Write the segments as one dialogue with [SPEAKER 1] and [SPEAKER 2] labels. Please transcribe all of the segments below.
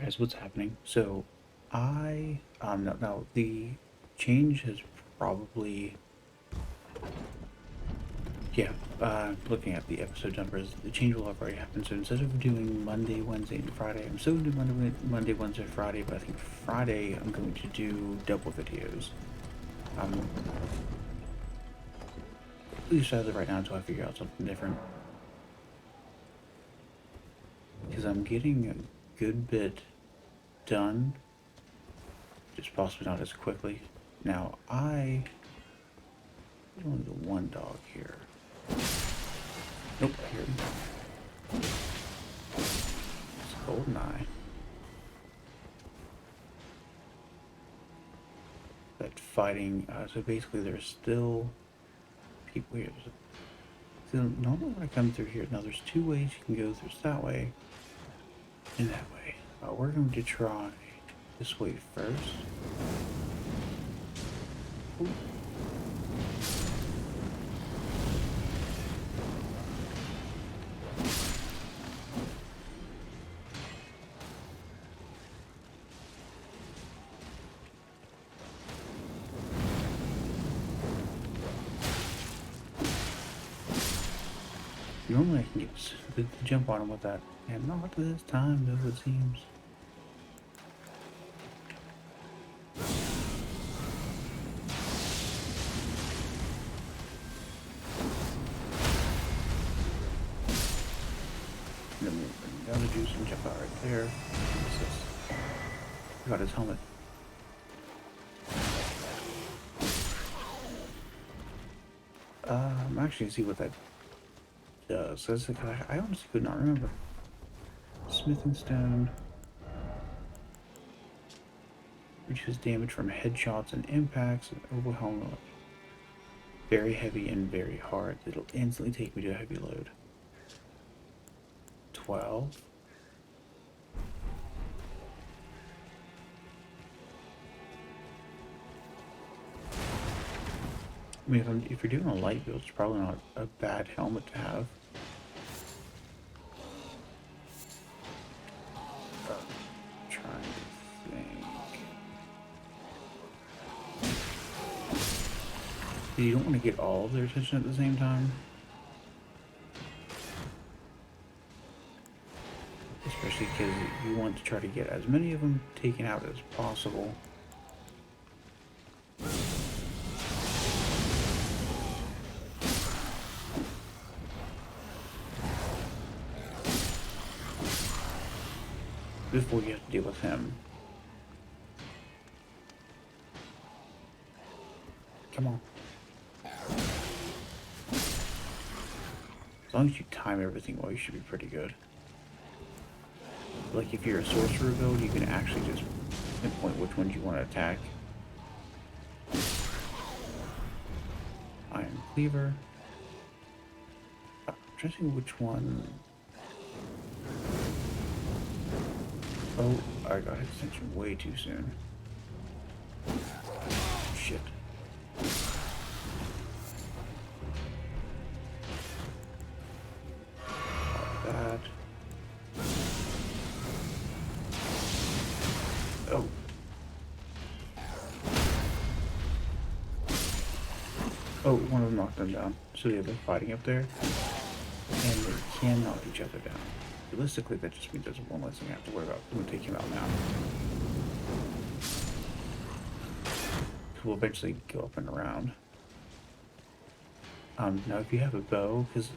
[SPEAKER 1] guys, what's happening? So, now the change has probably, yeah, looking at the episode numbers, the change will have already happened. So instead of doing Monday, Wednesday, and Friday, I'm still going to do Monday, Wednesday, Friday, but I think Friday I'm going to do double videos. At least as of right now until I figure out something different. Because I'm getting a good bit done, just possibly not as quickly. Now, there's only the one dog here. Nope, here. It's GoldenEye. That fighting, so basically there's still people here. So normally when I come through here, now there's two ways you can go through. It's that way and that way. We're going to try this way first. Ooh. Normally I can get the jump on him with that, and not this time though, it seems. Then we bring down the juice and jump out right there. What's this? I got his helmet. I'm actually gonna see what that does. I honestly could not remember. Smithing stone. Reduces damage from headshots and impacts and overwhelm. Very heavy and very hard. It'll instantly take me to a heavy load. 12. I mean, if you're doing a light build, it's probably not a bad helmet to have. Trying to think. You don't want to get all of their attention at the same time. Especially because you want to try to get as many of them taken out as possible. Before you have to deal with him. Come on. As long as you time everything well, you should be pretty good. Like if you're a sorcerer build, you can actually just pinpoint which ones you want to attack. Iron Cleaver. I'm trying to see which one. Oh, I got extension way too soon. Shit. That. Oh. Oh, one of them knocked them down. So yeah, they're fighting up there. And they can knock each other down. Realistically, that just means there's one less thing I have to worry about. I'm gonna take him out now. We'll eventually go up and around. Now if you have a bow, because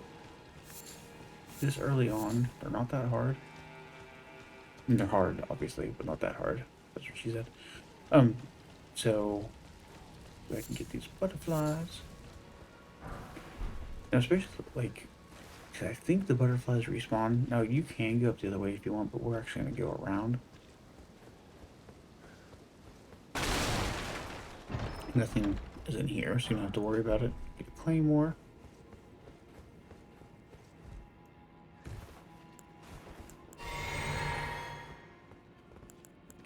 [SPEAKER 1] this early on, they're not that hard. I mean, they're hard, obviously, but not that hard. That's what she said. So I can get these butterflies. Now, especially like, I think the butterflies respawn. Now you can go up the other way if you want, but we're actually gonna go around. Nothing is in here, so you don't have to worry about it. Get a claymore.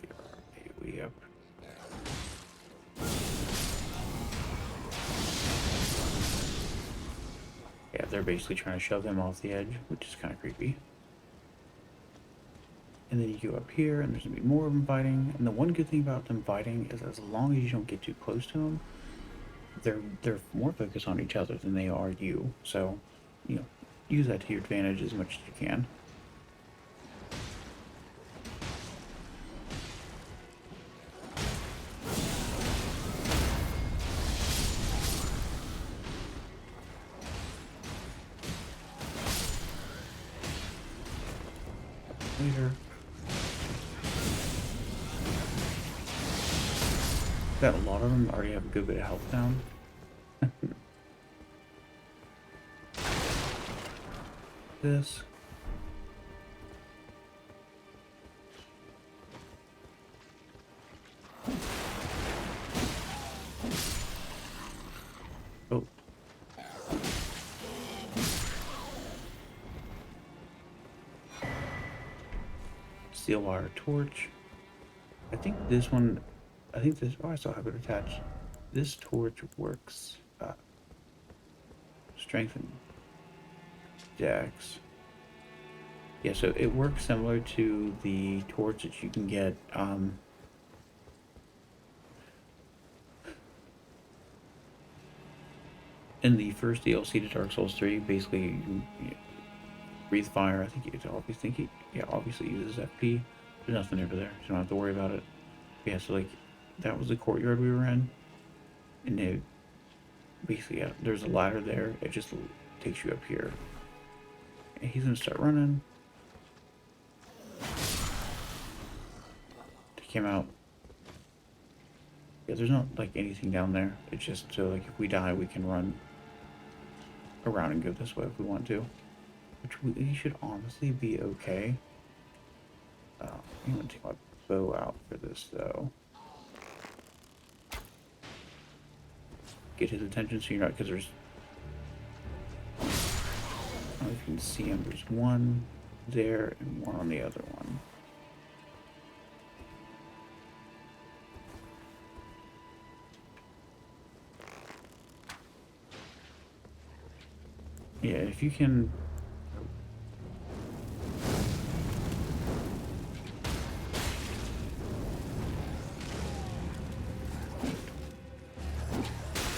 [SPEAKER 1] Get our AoE up. Yeah, they're basically trying to shove him off the edge, which is kind of creepy. And then you go up here, and there's gonna be more of them fighting. And the one good thing about them fighting is, as long as you don't get too close to them, they're more focused on each other than they are you. So, you know, use that to your advantage as much as you can. Later. That a lot of them already have a good bit of health down. This. Oh. Steel wire torch. I think this one, I still have it attached. This torch works, strengthen dex. Yeah, so it works similar to the torch that you can get, in the first DLC to Dark Souls 3. Basically, you breathe fire. I think it obviously uses FP. There's nothing over there, so you don't have to worry about it. Yeah, so like, that was the courtyard we were in, and it basically, yeah, there's a ladder there. It just takes you up here, and he's gonna start running. Take him out. Yeah, there's not like anything down there. It's just so like if we die, we can run around and go this way if we want to, which we should honestly be okay. I'm gonna take my bow out for this though. Get his attention so you're not, because there's, I don't know if you can see him, there's one there and one on the other one. Yeah, if you can.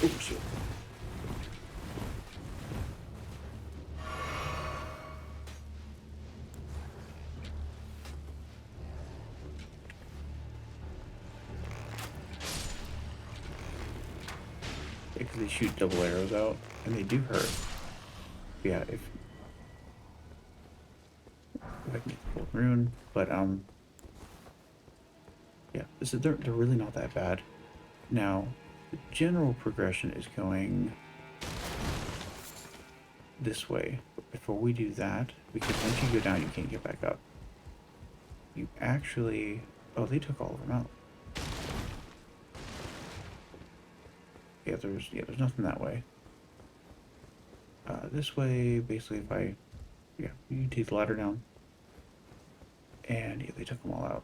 [SPEAKER 1] Oh shit. Because they shoot double arrows out, and they do hurt. Yeah, if I can get the gold rune, but yeah, they're really not that bad. Now, the general progression is going this way. But before we do that, because once you go down, you can't get back up. You actually, oh, they took all of them out. Yeah, there's nothing that way. This way, basically, you take the ladder down, and yeah, they took them all out.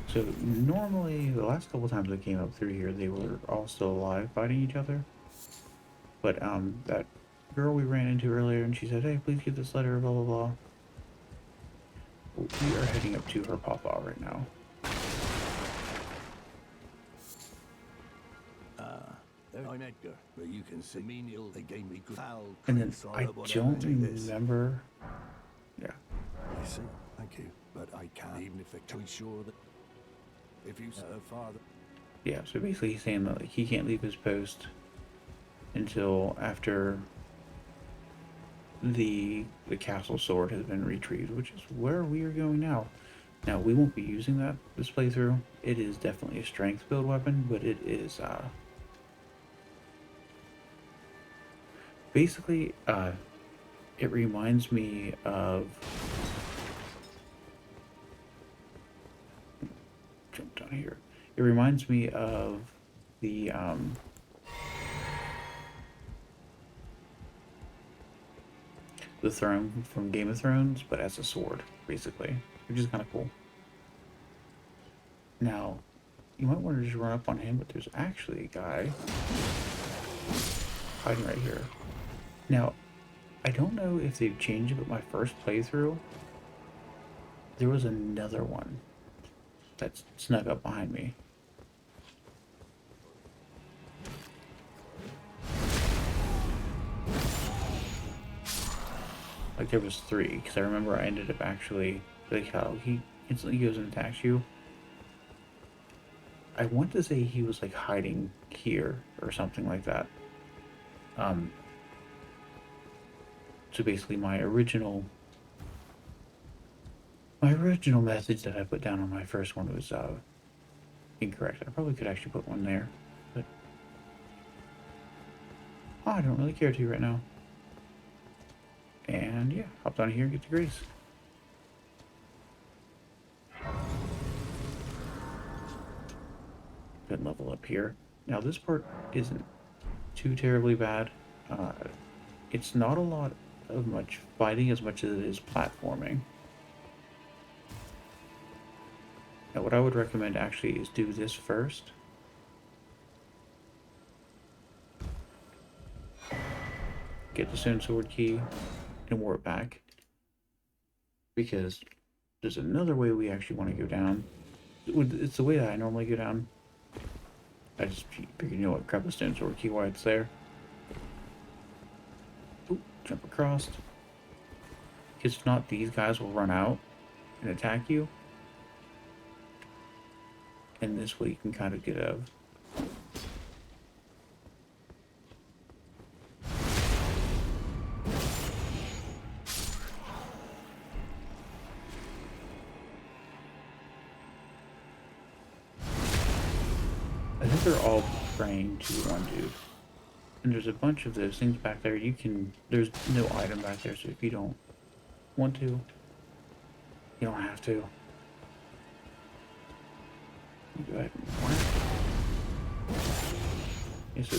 [SPEAKER 1] So normally, the last couple times I came up through here, they were all still alive, fighting each other. But that girl we ran into earlier, and she said, "Hey, please get this letter," blah blah blah. We are heading up to her papa right now.
[SPEAKER 2] I'm Edgar, but you can see menial again we could foul.
[SPEAKER 1] And then I don't remember. Yeah.
[SPEAKER 2] I see. Thank you, but I can't even if they're ensure that if you her father.
[SPEAKER 1] Yeah. So basically, he's saying that like, he can't leave his post until after the castle sword has been retrieved, which is where we are going now. Now we won't be using that this playthrough. It is definitely a strength build weapon, but it is basically it reminds me of, jump down here. It reminds me of the throne from Game of Thrones, but as a sword, basically, which is kind of cool. Now, You might want to just run up on him, but there's actually a guy hiding right here. Now, I don't know if they've changed it, but my first playthrough, there was another one that snuck up behind me. Like there was three, because I remember I ended up actually, like how he instantly goes and attacks you. I want to say he was like hiding here or something like that. Um, so basically my original message that I put down on my first one was incorrect. I probably could actually put one there, but I don't really care to right now. And yeah, hop down here and get the grace. Good level up here. Now this part isn't too terribly bad. Uh, it's not a lot of much fighting as much as it is platforming. Now what I would recommend actually is do this first. Get the stone sword key and warp back. Because there's another way we actually want to go down. It's the way that I normally go down. I just figured, you know what, grab the stone sword key while it's there. Oop, jump across. Because if not, these guys will run out and attack you. And this way you can kind of get out of. I think they're all praying to one dude. And there's a bunch of those things back there. There's no item back there, so if you don't want to, you don't have to. You go ahead and whack. Yeah, so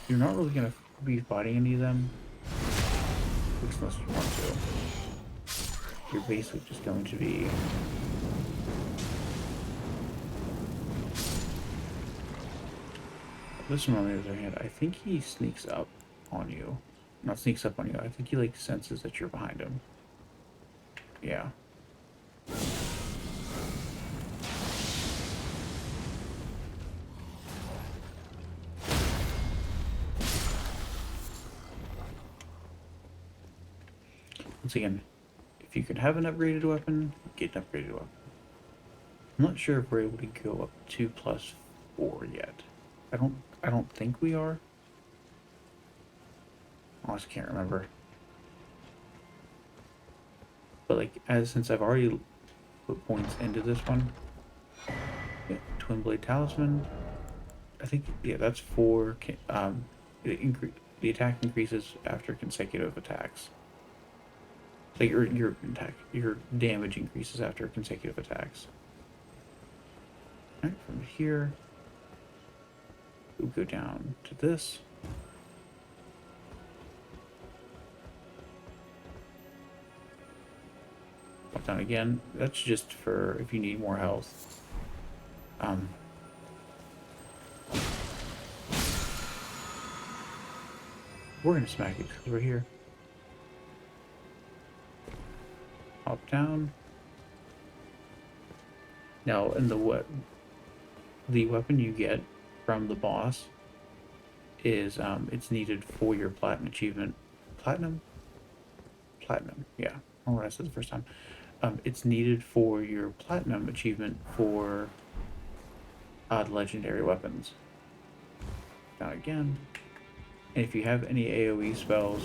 [SPEAKER 1] you're not really going to be fighting any of them, at least unless you want to. You're basically just going to be this one. On the other hand, I think he sneaks up on you. Not sneaks up on you, I think he like senses that you're behind him. Yeah. Once again, if you could have an upgraded weapon, get an upgraded weapon. I'm not sure if we're able to go up 2+4 yet. I don't think we are. I honestly can't remember. But like, since I've already put points into this one, yeah, Twin Blade Talisman. I think that's 4. The attack increases after consecutive attacks. Like your damage increases after consecutive attacks. Alright, from here, we'll go down to this. Pop down again. That's just for if you need more health. We're gonna smack it because we're here. Hop down. Now, in the weapon you get from the boss is it's needed for your platinum achievement. Platinum, yeah. I don't know what I said the first time. It's needed for your platinum achievement for legendary weapons. Down again. And if you have any AoE spells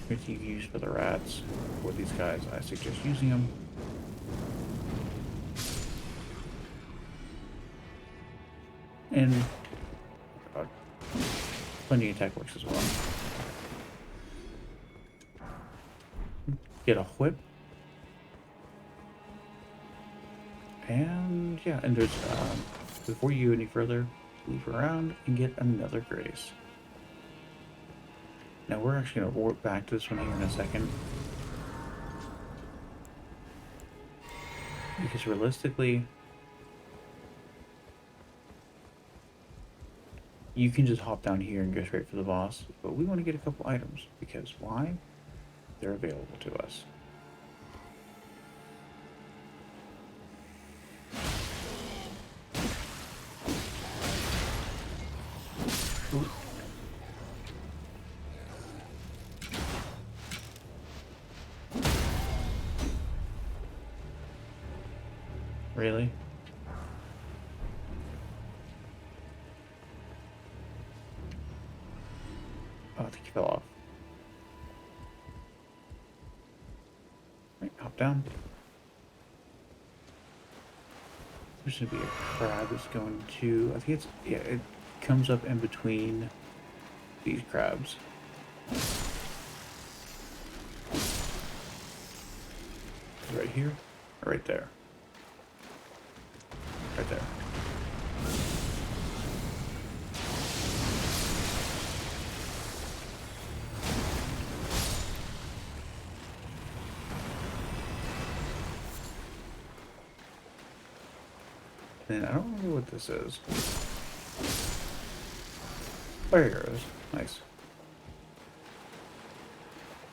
[SPEAKER 1] which you can use for the rats or these guys, I suggest using them. And plenty of attack works as well. Get a whip. And yeah, and there's before you go any further, move around and get another grace. Now we're actually going to warp back to this one here in a second. Because realistically, you can just hop down here and go straight for the boss, but we want to get a couple items, because why? They're available to us. Ooh. Really? Oh, I think he fell off. Right, hop down. There's gonna be a crab that's going to, I think it's, yeah, it comes up in between these crabs. Right here, or right there. Right there. Then I don't remember what this is. Fire arrows. Nice.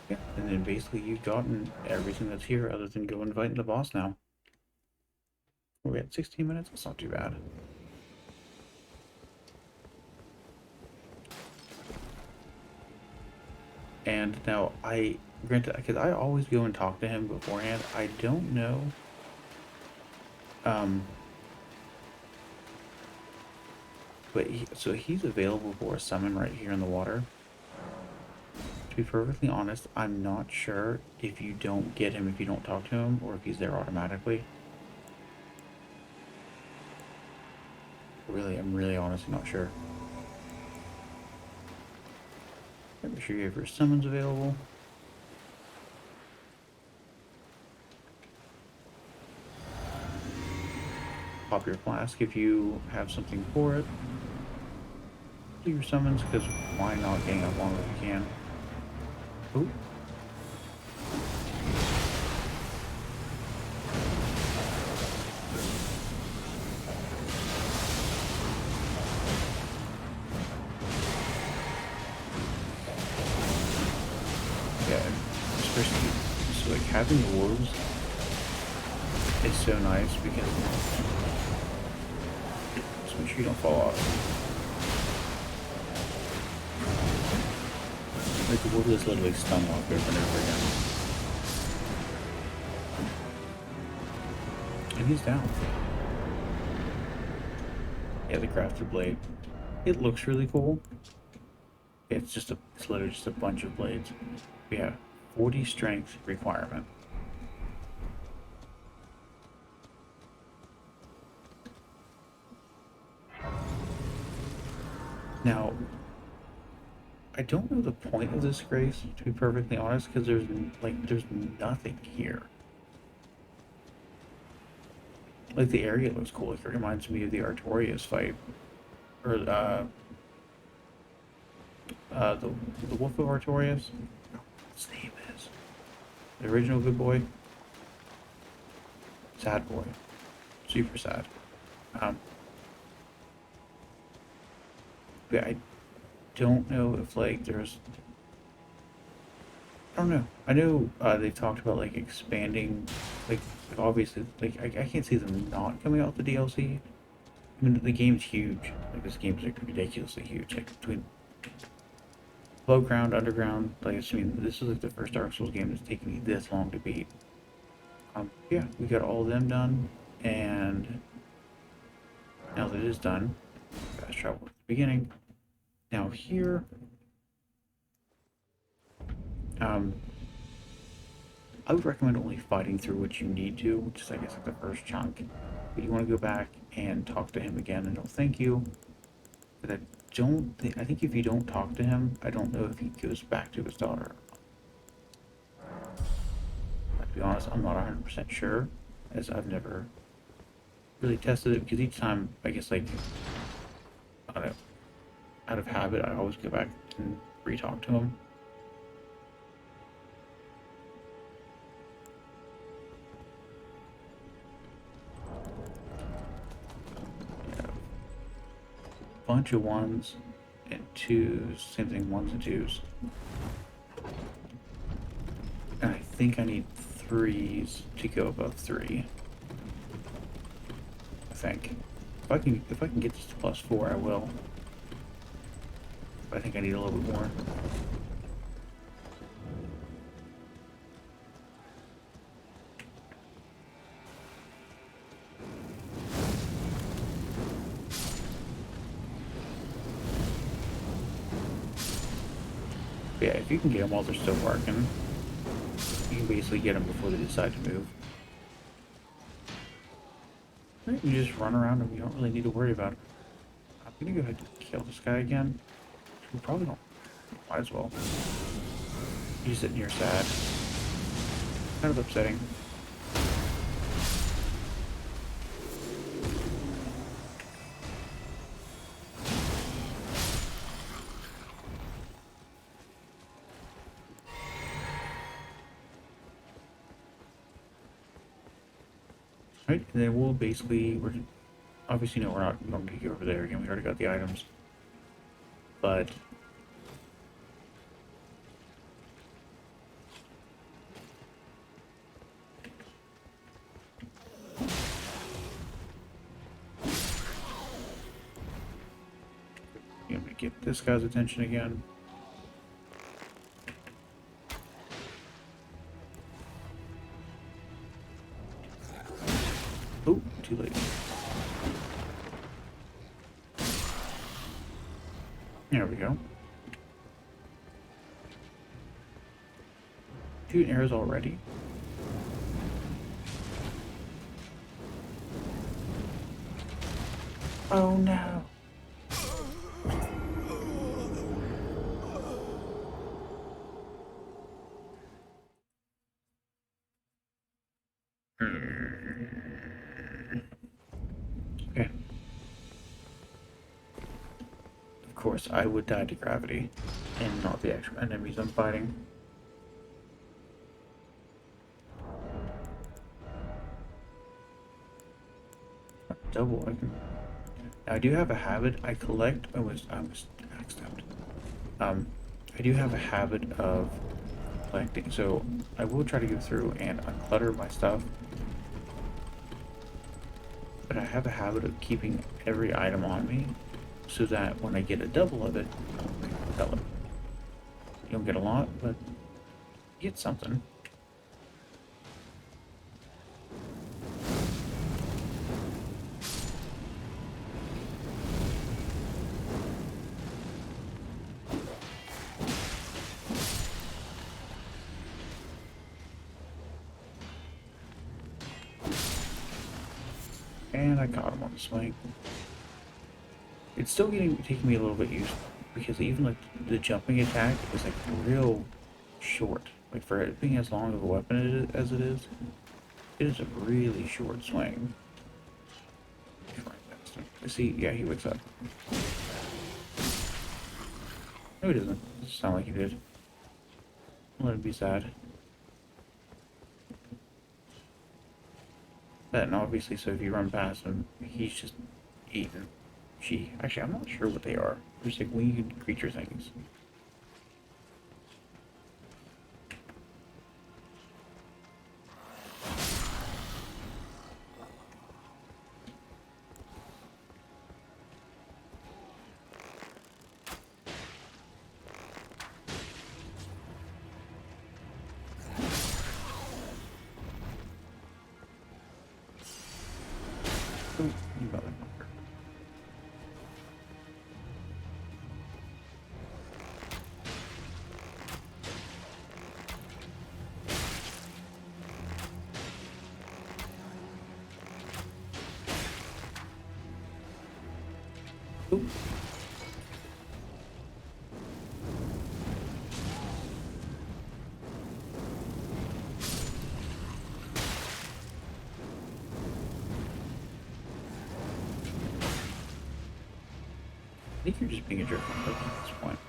[SPEAKER 1] Yeah, and then basically you've gotten everything that's here other than go inviting the boss now. We're at 16 minutes? That's not too bad. And now granted, because I always go and talk to him beforehand, I don't know. But so he's available for a summon right here in the water. To be perfectly honest, I'm not sure if you don't get him if you don't talk to him, or if he's there automatically. Really, I'm really honestly not sure. Make sure you have your summons available. Pop your flask if you have something for it. Do your summons, because why not gang up long as you can. Ooh. Yeah, especially so like having the wolves is so nice because just make sure you don't fall off. Like the wolf is literally stun lock over and over again. And he's down. Yeah, the crafted blade. It looks really cool. It's literally just a bunch of blades. Yeah, 40 strength requirement. Now, I don't know the point of this grace, to be perfectly honest, because there's nothing here. Like the area looks cool. Like it reminds me of the Artorias fight, or the Wolf of Artorias. His name is the original good boy. Sad boy, super sad. But I don't know if like there's. I don't know. I know they've talked about like expanding, like obviously, like I can't see them not coming out with the DLC. I mean, the game's huge. Like this game's like ridiculously huge. Like between above ground, underground. Like I mean, this is like the first Dark Souls game that's taken me this long to beat. Yeah, we got all of them done, and now that it is done, fast travel at the beginning. Now here, I would recommend only fighting through what you need to, which is I guess like the first chunk. But you want to go back and talk to him again, and he'll thank you. But I think if you don't talk to him, I don't know if he goes back to his daughter. To be honest, I'm not 100% sure, as I've never really tested it, because each time, I guess, like, I don't know, out of habit, I always go back and re-talk to him. Yeah. Bunch of ones. twos, same thing, ones and twos. And I think I need threes to go above 3. I think. If I can get this to +4, I will. But I think I need a little bit more. Yeah, if you can get them while they're still barking, you can basically get them before they decide to move. You just run around them, you don't really need to worry about it. I'm gonna go ahead and kill this guy again. We probably don't. Might as well. He's sitting here sad. Kind of upsetting. Right, and then we'll basically, obviously no, we're not going to go over there again, we already got the items. But I'm going to get this guy's attention again. Oh, too late. There we go. Shooting arrows already. Oh no. Okay. Of course, I would die to gravity and not the actual enemies I'm fighting. Double, I can. Now, I do have a habit. I collect. I was maxed out. I do have a habit of collecting, so I will try to go through and unclutter my stuff. But I have a habit of keeping every item on me, so that when I get a double of it, I'll sell it. You don't get a lot, but you get something. And I caught him on the swing. It's still taking me a little bit used, because even like the jumping attack is like real short. Like for it being as long of a weapon as it is a really short swing. See, yeah, he wakes up. No, he doesn't. Doesn't sound like he did. Let him be sad. And obviously, so if you run past him, he's just eating. Actually, I'm not sure what they are. They're just like winged creature things. Oh, you motherfucker. Ooh. I think you're just being a jerk on purpose at this point.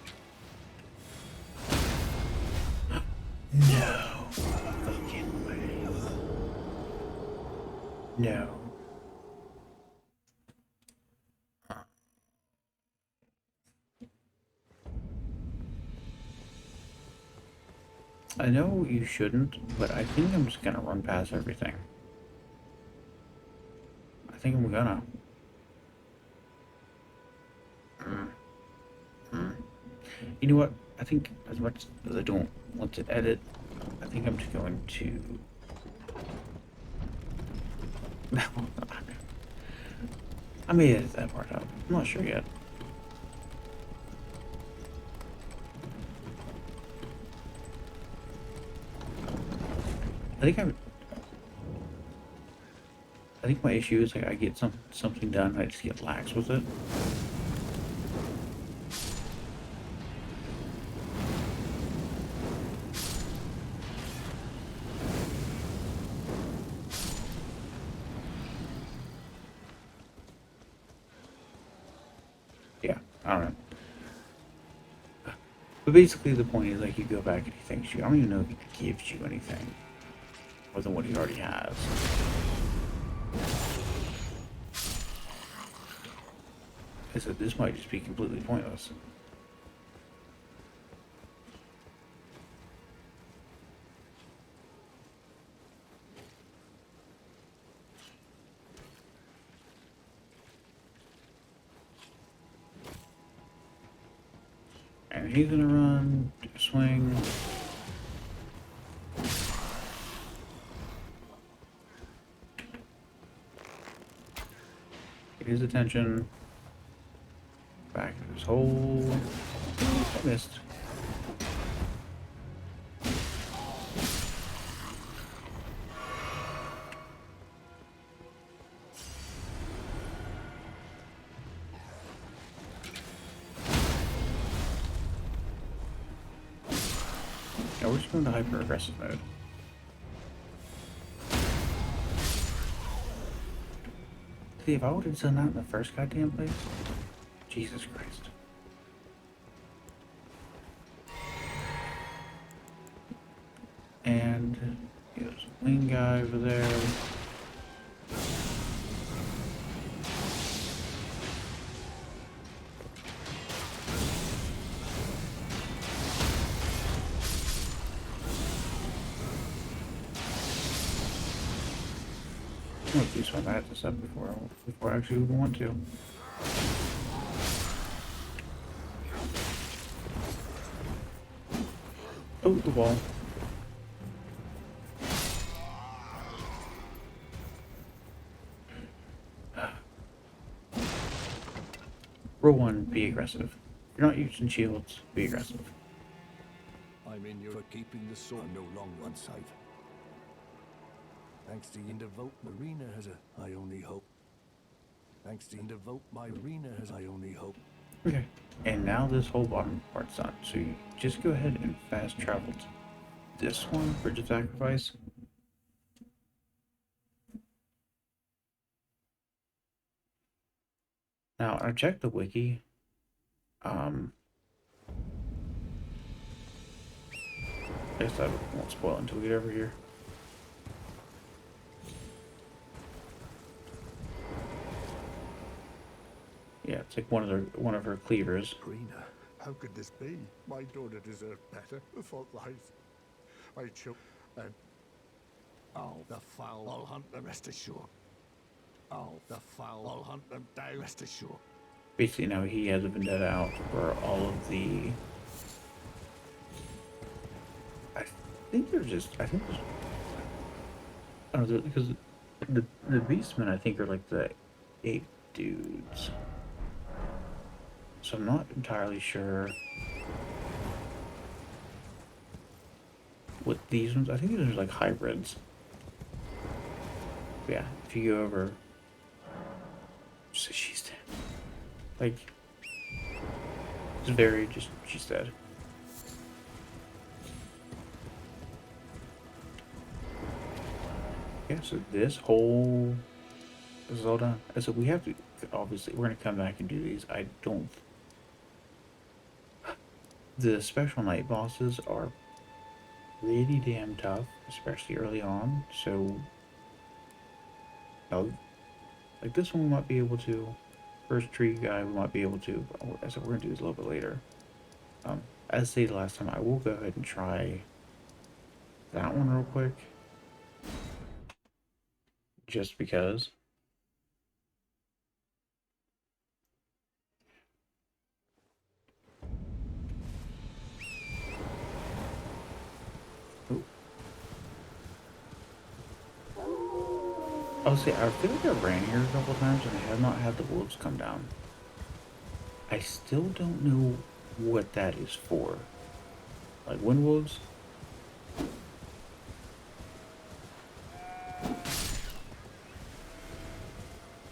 [SPEAKER 1] No fucking way. No. I know you shouldn't, but I think I'm just gonna run past everything. I think I'm gonna. Mm, mm. You know what? I think as much as I don't want to edit, I think I'm just going to. I may edit that part out. I'm not sure yet. I think I'm. I think my issue is like I get something done, I just get lax with it. Yeah, I don't know. But basically, the point is like you go back and he thanks you. I don't even know if he gives you anything more than what he already has. I said this might just be completely pointless. And he's gonna run, swing. Get his attention. Back to his hole. I missed. Now we're just going to hyper aggressive mode. See, if I would have done that in the first goddamn place, Jesus Christ. And there's a wing guy over there. I'm gonna do some of that this up before I actually want to. Oh, the wall. Rule one, be aggressive. If you're not using shields, be aggressive.
[SPEAKER 2] I'm in your for keeping the sword no longer unsafe. Thanks to you, devote Marina has a. I only hope. Thanks to you, devote my Marina has. I only hope.
[SPEAKER 1] Okay. And now this whole bottom part's done. So you just go ahead and fast travel to this one, Bridge of Sacrifice. Now I checked the wiki. I guess I won't spoil it until we get over here. Yeah, it's like one of her cleavers.
[SPEAKER 2] Marina, how could this be? My daughter deserved better. The fault lies. I choke and. Oh, the foul! I'll hunt them. Rest assured. Oh, the foul! I'll hunt them down. Rest assured.
[SPEAKER 1] Basically, now he has a vendetta out for all of the. I think there's just. I think there's. I don't know, because the beastmen I think are like the ape dudes. So I'm not entirely sure what these ones. I think these are like hybrids. But yeah, if you go over, so she's dead. Like, it's very just she's dead. Yeah, so this is all done. So we have to, obviously, we're going to come back and do these. I don't. The special night bosses are really damn tough, especially early on. So, like this one we might be able to. First tree guy we might be able to. But so we're going to do this a little bit later. As stated last time, I will go ahead and try that one real quick. Just because. Ooh. Oh, see, I feel like I ran here a couple times and I have not had the wolves come down. I still don't know what that is for. Like wind wolves?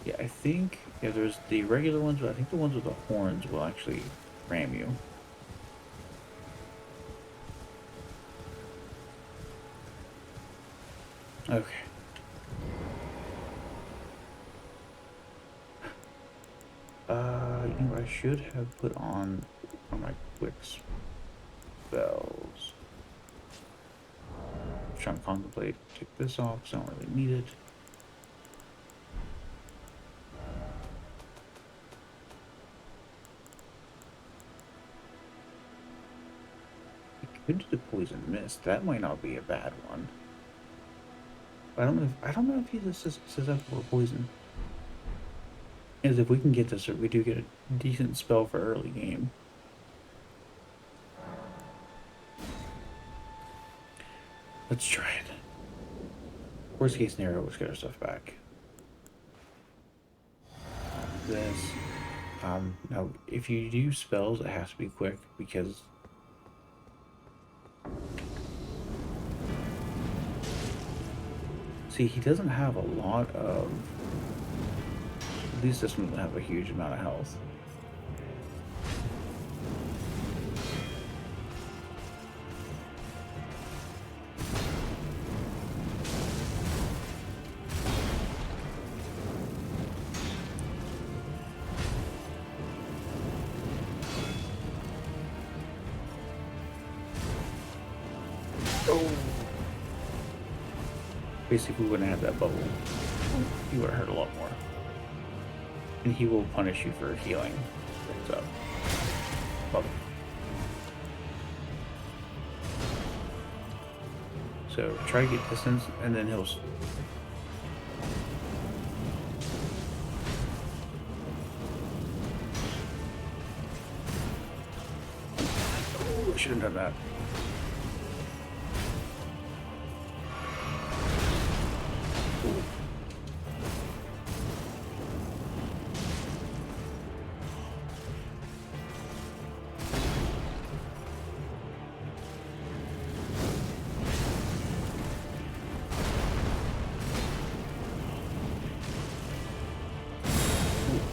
[SPEAKER 1] Yeah, I think, yeah, there's the regular ones, but I think the ones with the horns will actually ram you. Okay. You know, I should have put on my quick spells. I'm trying to contemplate. Take this off because I don't really need it. I could do the poison mist. That might not be a bad one. But I don't know if he says up for poison. As if we can get this, or we do get a decent spell for early game. Let's try it. Worst case scenario, let's get our stuff back. This. Now, if you do spells, it has to be quick because see, he doesn't have a lot of. At least this one doesn't have a huge amount of health. Oh! Basically, if we wouldn't have that bubble, he would have hurt a lot more. And he will punish you for healing. So, bubble. So try to get distance, and then he'll. Oh, I shouldn't have done that.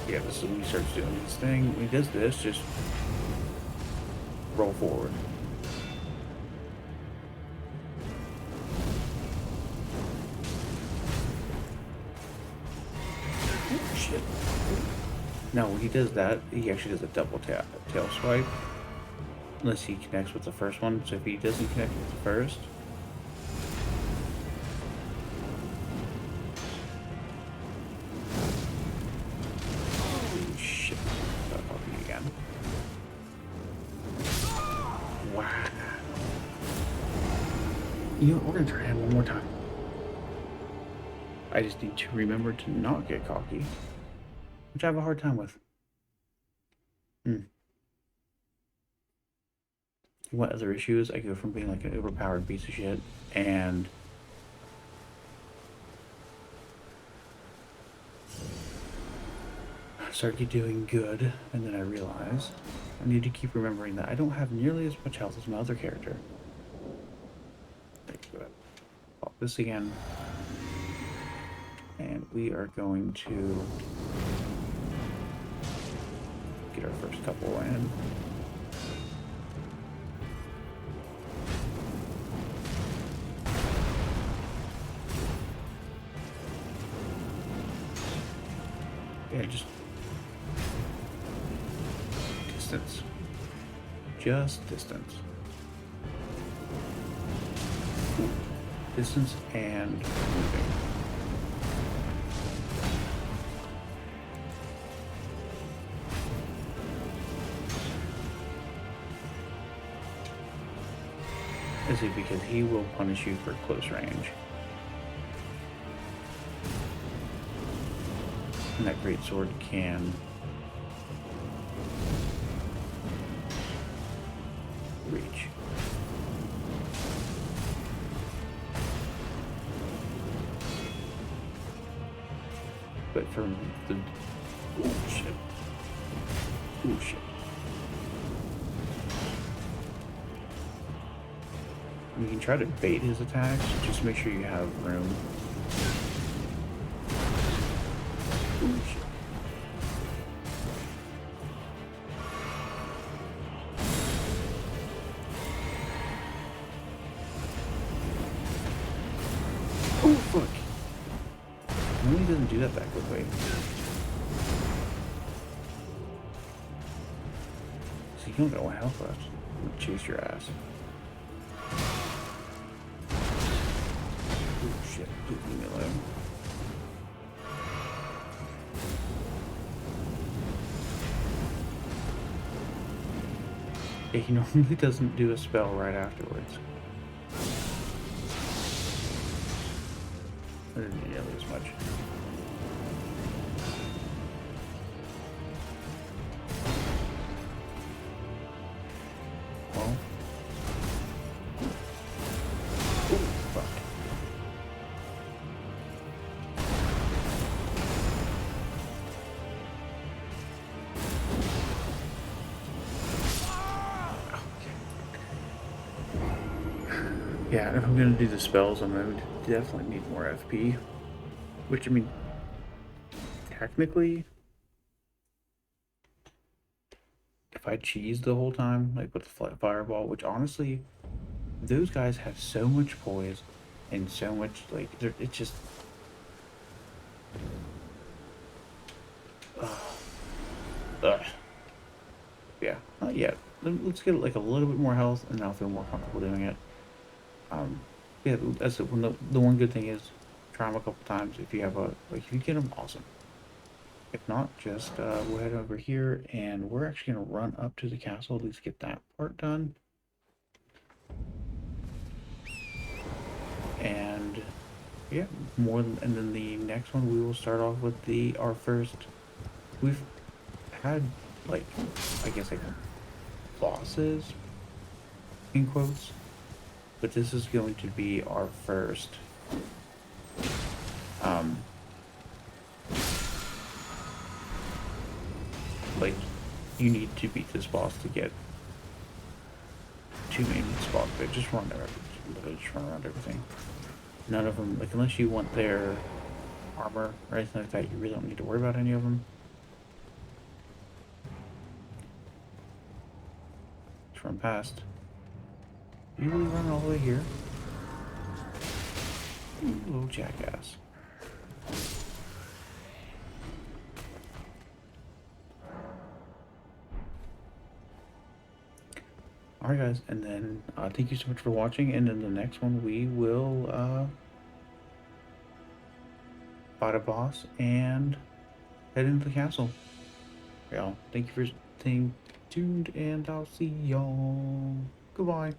[SPEAKER 1] Yeah, this is when he starts doing his thing. When he does this, just roll forward. Oh, shit. Now, when he does that, he actually does a double tail swipe. Unless he connects with the first one. So if he doesn't connect with the first, you know what, we're gonna try him one more time. I just need to remember to not get cocky, which I have a hard time with. What other issues? I go from being like an overpowered piece of shit and start doing good, and then I realize I need to keep remembering that I don't have nearly as much health as my other character. Pop this again. And we are going to get our first couple in. Yeah, just distance. Just distance. Distance and moving. Especially because he will punish you for close range. And that great sword can reach. But from the... Oh, shit. Oh, shit. You can try to bait his attacks, just make sure you have room. Oh, shit. Oh, fuck. No, he doesn't do that quickly. So you don't got one health left. I'm gonna chase your ass. Oh shit, please leave me alone. Yeah, he normally doesn't do a spell right afterwards. I didn't need nearly as much. Well. Oh, fuck. Yeah, if I'm gonna do the spells, I'm gonna definitely need more FP. Which, I mean, technically, if I cheese the whole time, like with the fireball, which honestly, those guys have so much poise and so much, like, it's just... Yeah, not yet. Let's get like a little bit more health, and I'll feel more comfortable doing it. Yeah, that's it. The one good thing is try them a couple times. If you have if you get them, awesome. If not, just we'll head over here, and we're actually gonna run up to the castle, at least get that part done. And yeah, and then the next one we will start off with our first. We've had like, I guess like bosses in quotes, but this is going to be our first like, you need to beat this boss to get two main spots, but just run around everything. None of them, like, unless you want their armor or anything like that, you really don't need to worry about any of them. Just run past. You really run all the way here? You little jackass. Alright guys, and then thank you so much for watching, and in the next one we will fight a boss and head into the castle. Y'all, thank you for staying tuned, and I'll see y'all. Goodbye.